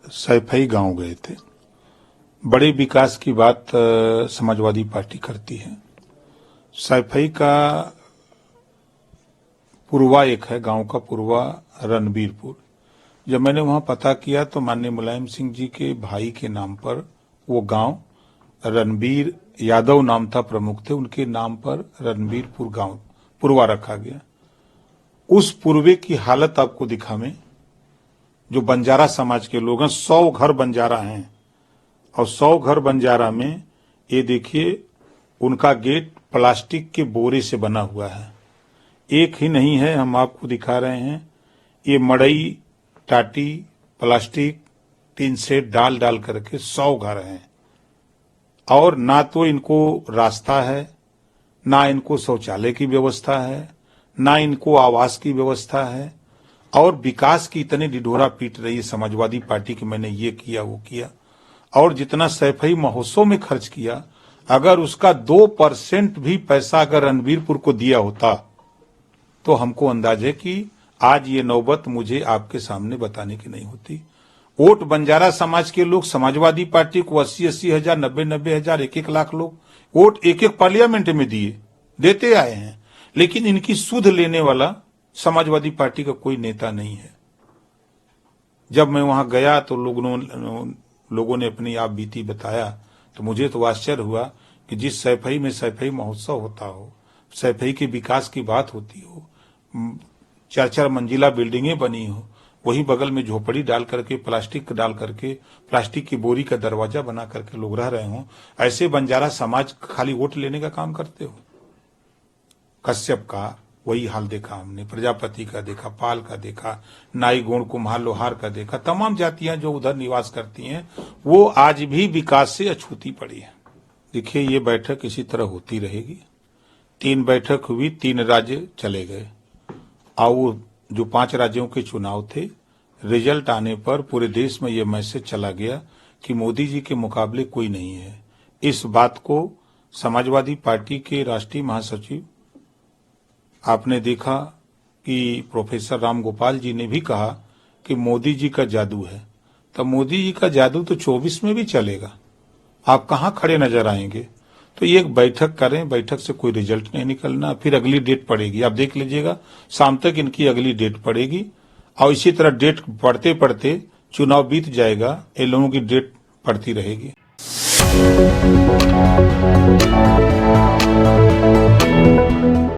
सैफई गांव गए थे। बड़े विकास की बात समाजवादी पार्टी करती है। सैफई का पूर्वा एक है, गांव का पूर्वा रणबीरपुर। जब मैंने वहां पता किया तो माननीय मुलायम सिंह जी के भाई के नाम पर वो गांव, रणबीर यादव नाम था, प्रमुख थे, उनके नाम पर रणबीरपुर गांव पूर्वा रखा गया। उस पूर्वे की हालत आपको दिखावें। जो बंजारा समाज के लोग हैं, 100 घर बंजारा हैं, और 100 घर बंजारा में ये देखिए उनका गेट प्लास्टिक के बोरे से बना हुआ है। एक ही नहीं है, हम आपको दिखा रहे हैं। ये मड़ई, टाटी, प्लास्टिक, टीन सेट डाल डाल करके 100 घर हैं, और ना तो इनको रास्ता है, ना इनको शौचालय की व्यवस्था है, ना इनको आवास की व्यवस्था है। और विकास की इतनी ढिढोरा पीट रही है समाजवादी पार्टी की, मैंने ये किया वो किया। और जितना सैफई महोत्सव में खर्च किया, अगर उसका 2% भी पैसा अगर रणबीरपुर को दिया होता तो हमको अंदाज है कि आज ये नौबत मुझे आपके सामने बताने की नहीं होती। वोट बंजारा समाज के लोग समाजवादी पार्टी को 80-80 हजार, 90-90 हजार, 1-1 लाख लोग वोट एक पार्लियामेंट में देते आए हैं। लेकिन इनकी सुध लेने वाला समाजवादी पार्टी का कोई नेता नहीं है। जब मैं वहां गया तो लोगों ने अपनी आप बीती बताया, तो मुझे तो आश्चर्य हुआ कि जिस सैफई में सैफई महोत्सव होता हो, सैफई के विकास की बात होती हो, 4-4 मंजिला बिल्डिंगें बनी हो, वही बगल में झोपड़ी डाल करके, प्लास्टिक डाल करके, प्लास्टिक की बोरी का दरवाजा बना करके लोग रह रहे हों। ऐसे बंजारा समाज खाली वोट लेने का काम करते हो। कश्यप का वही हाल देखा हमने, प्रजापति का देखा, पाल का देखा, नाई, गोंड, कुम्हार, लोहार का देखा। तमाम जातियां जो उधर निवास करती हैं वो आज भी विकास से अछूती पड़ी है। देखिए, ये बैठक इसी तरह होती रहेगी। 3 बैठक हुई, 3 राज्य चले गए, और जो 5 राज्यों के चुनाव थे, रिजल्ट आने पर पूरे देश में यह मैसेज चला गया कि मोदी जी के मुकाबले कोई नहीं है। इस बात को समाजवादी पार्टी के राष्ट्रीय महासचिव, आपने देखा कि प्रोफेसर राम गोपाल जी ने भी कहा कि मोदी जी का जादू है। तब मोदी जी का जादू तो 24 में भी चलेगा, आप कहां खड़े नजर आएंगे। तो ये एक बैठक करें, बैठक से कोई रिजल्ट नहीं निकलना, फिर अगली डेट पड़ेगी। आप देख लीजिएगा, शाम तक इनकी अगली डेट पड़ेगी, और इसी तरह डेट पढ़ते पढ़ते चुनाव बीत जाएगा, इन लोगों की डेट पड़ती रहेगी।